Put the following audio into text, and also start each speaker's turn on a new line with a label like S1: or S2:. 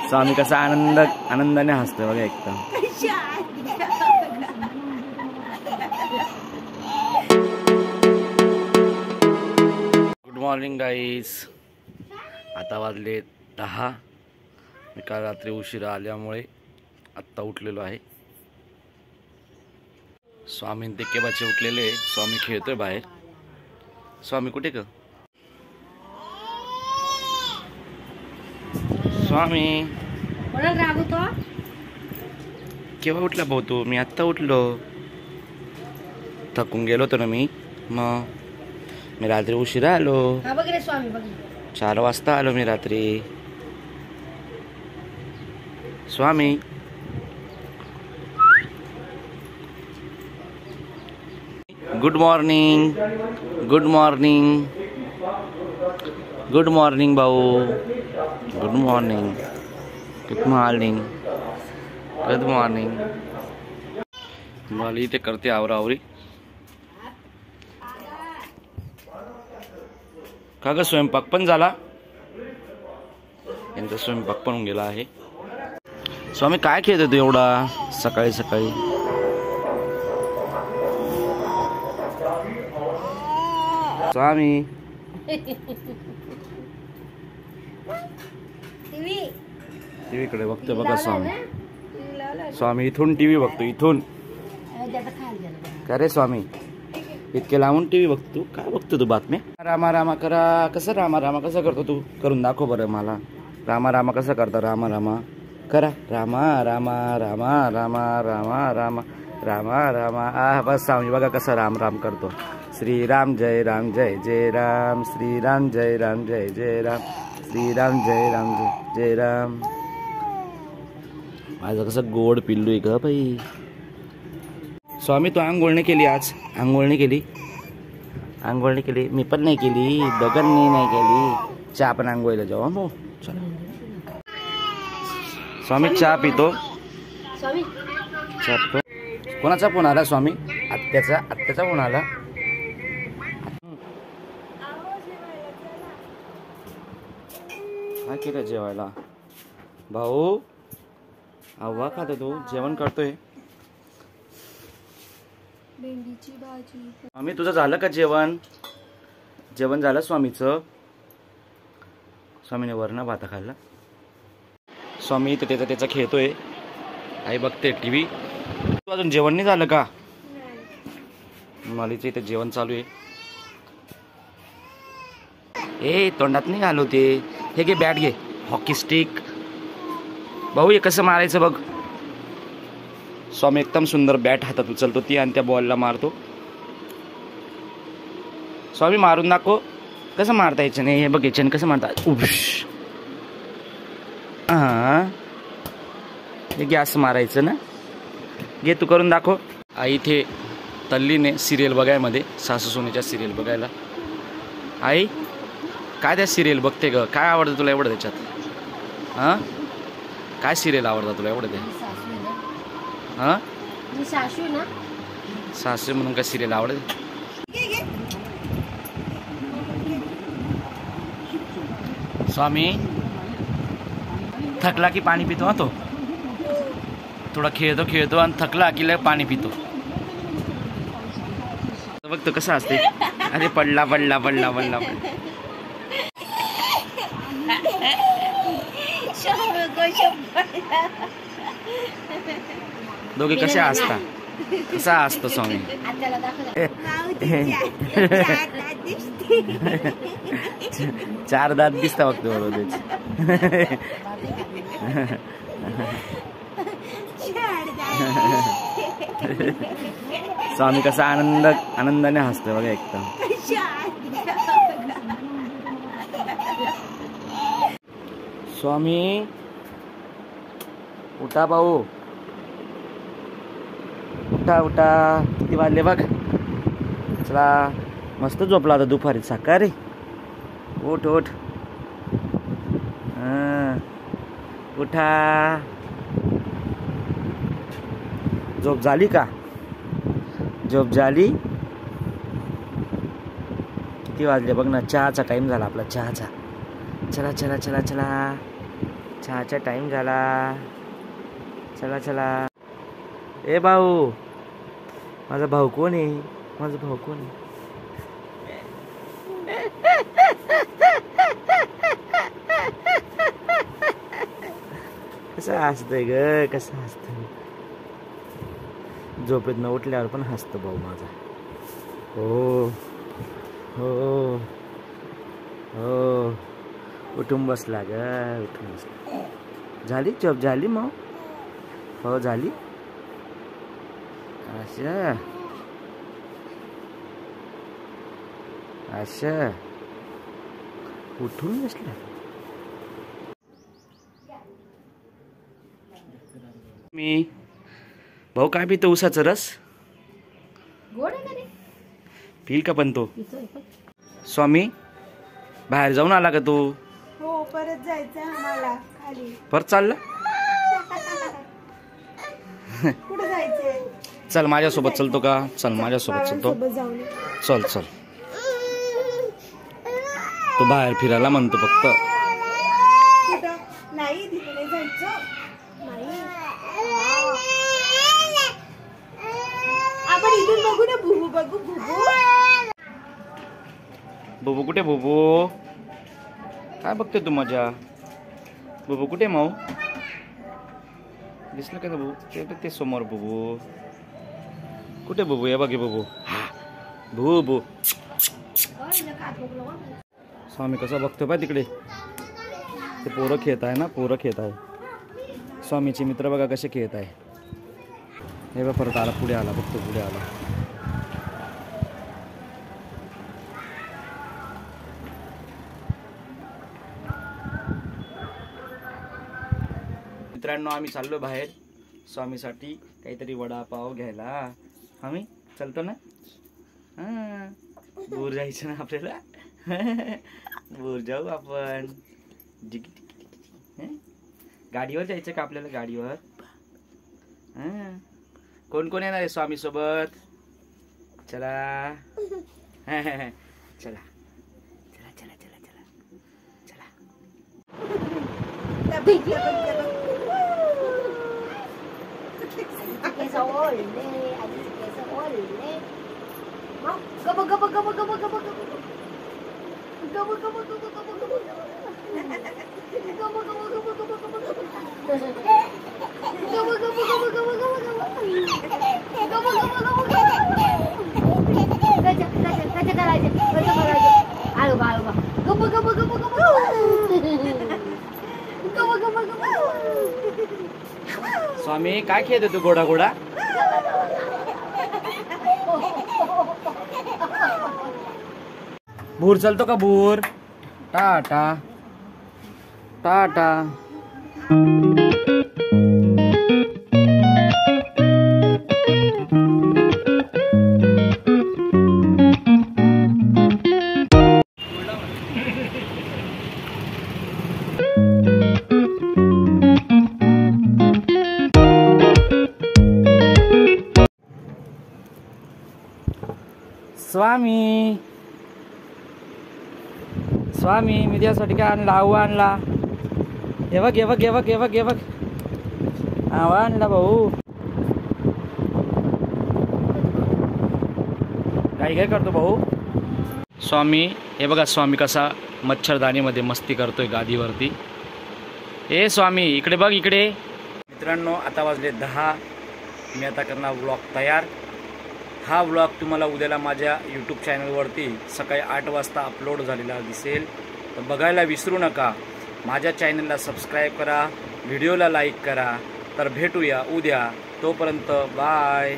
S1: स्वामी कसा आनंदाने हसतोय बघा एकदम. Good morning guys. आता वाजले 10. मी काल रात्री उशिरा आल्यामुळे आत्ता उठलेलो आहे. स्वामी ते केव्हाचे उठलेले. स्वामी खेळतोय बाहेर. स्वामी कुठे ग? स्वामी केव्हा उठला भाऊ तू? मी आत्ता उठलो. थकून गेलो होतो ना मी. मग मी रात्री उशिरा आलो. 4 वाजता आलो मी रात्री. Swami good morning. Good morning. Good morning भाऊ. Good morning. Good morning. Good morning. मला इथे करते आवरावरी. का ग स्वयंपाक पण झाला? यांचा स्वयंपाक पण होऊन गेला आहे. स्वामी काय खेळत तू एवढा सकाळी सकाळी? स्वामी टीव्ही कडे बघतोय बघा स्वामी. स्वामी इथून टीव्ही बघतो. इथून का रे स्वामी? इतके लावून टीव्ही बघतो. काय बघतो तू बातम्या? रामा रामा करा. कसं रामा रामा कसं करतो तू? करून दाखव बरं मला. रामा रामा कसं करता? रामा रामा करा. रामा रामा रामा रामा रामा रामा रामा रामा. बस स्वामी बघा कसं राम राम करतो. श्रीराम जय राम जय जय राम. श्रीराम जय राम जय जय राम. श्रीराम जय राम जय जय राम. माझं कसं गोड पिल्लू आहे ग बाई. स्वामी तू आंघोळ नाही केली आज? आंघोळ नाही केली? आंघोळ नाही केली? मी पण नाही केली. दोघांनी नाही केली. चहा पण आंघोळीला जाऊ. हो चला. स्वामी चहा पितो. चहा पितो. कोणाचा फोन आला स्वामी? आत्याचा. आत्याचा फोन आला. काय केलं जेवायला? भाऊ अव्वा खातो तू? जेवण करतोय?
S2: भेंडीची भाजी.
S1: स्वामी तुझं झालं का जेवण? जेवण झालं स्वामीचं? स्वामीने वरण भात खाल्ला. स्वामी इथं त्याचा खेळतोय. आई बघते टीव्ही. तू अजून जेवण नाही झालं का? मालीचं इथं जेवण चालू आहे. ए तोंडात नाही घालू ते. हे घे बॅट घे. Hockey stick. भाऊ हे कसं मारायचं बघ. स्वामी एकदम सुंदर बॅट हातात उचलतो ती आणि त्या बॉलला मारतो. स्वामी मारून दाखव कसं मारता यायचं नाही. हे बघ याच्याने कसं मारतात. उश. हा हे घे असं मारायचं ना. घे तू करून दाखव. आई इथे तल्लीने सिरियल बघायमध्ये. सासू सोनीच्या सिरियल बघायला. आई काय त्या सिरियल बघते ग? काय आवडतं तुला एवढं त्याच्यात? हां काय सिरियल आवडतं तुला एवढं ते? हां सासू म्हणून काय सिरियल आवडते? स्वामी थकला की पाणी पितो. हा तो थोडा खेळतो आणि थकला की पाणी पितो. बघतो कसं असते. अरे पडला पडला पडला पडला पडला. दोघे कसे असतात? कसा असतो स्वामी? 4 दात दिसता बघतो बरोबर. स्वामी कसा आनंदाने हसतोय बघा एकदम. स्वामी उठा भाऊ. उठा उठा. किती वाजले बघ. चला मस्त झोपला होता दुपारी. सकाळी उठ उठ. उठा. झोप झाली का? झोप झाली? किती वाजले बघ ना. चहाचा टाइम झाला आपला. चहाचा चला चला चला चला, चहाचा टाइम झाला. चला चला. ए भाऊ, माझा भाऊ कोण आहे? माझा भाऊ कोण आहे? कसं हसतंय ग, कसं हसतंय. झोपेतनं उठल्यावर पण हसतो भाऊ माझा. हो हो हो, उठून बसला ग, उठून बसला. झाली झोप झाली मग? हो झाली. अच्छा अच्छा, उठून बसला. मी भाऊ काय पितो? उसाचा रस पिल का? पण तो स्वामी बाहेर जाऊन आला का तू?
S2: हो, परत जायचं आम्हाला खाली.
S1: परत चालला?
S2: कुठे जायचंय?
S1: चल माझ्यासोबत चलतो का? चल माझ्यासोबत चलतो. चल चल. तो बाहेर फिरायला म्हणतो फक्त.
S2: नाही, तिकडे जायचं नाही. आपण इथून बघू ना. बुबू बघू. बुबू
S1: बुबू कुठे? बुबू काय बघते तू? मजा. बुबू कुठे? माऊ दिसलं का बुबू? ते समोर बुबू. कुठे बुबू? हे बघे बुबू. बुबू. स्वामी कसा बघतो पाय तिकडे. ते पोरं खेळत आहे ना, पोरं खेळत आहे. स्वामीचे मित्र बघा कसे खेळत आहे. हे बघ परत आला, पुढे आला, बघतो पुढे आला. मित्रांनो, आम्ही चाललो बाहेर स्वामीसाठी काहीतरी वडापाव घ्यायला. आम्ही चलतो ना. बोर जायचं ना आपल्याला. बोर जाऊ आपण. गाडीवर जायचं का आपल्याला? गाडीवर. कोण कोण येणार आहे स्वामी सोबत? चला चला चला चला चला चला चला. स्वामी काय खेळते तू? घोडा घोडा. भूर चलतो का? भूर. टाटा टाटा. स्वामी स्वामी, मी त्यासाठी काय आणला? आऊ आणला. हे बघ हे बघ हे बघ हे बघ हे बघ. आऊ आणला भाऊ. काय काय करतो भाऊ? स्वामी हे बघा, स्वामी कसा मच्छरदाणीमध्ये मस्ती करतोय गादीवरती. ए स्वामी इकडे बघ इकडे. मित्रांनो, आता वाजले 10. मी आता करणार व्लॉग तयार. हा व्लॉग तुम्हाला उद्याला माझ्या यूट्यूब चॅनलवरती सकाळी 8 वाजता अपलोड झालेला दिसेल. तर बघायला विसरू नका. माझ्या चॅनलला सबस्क्राईब करा, व्हिडिओला लाईक करा. तर भेटूया उद्या. तोपर्यंत बाय.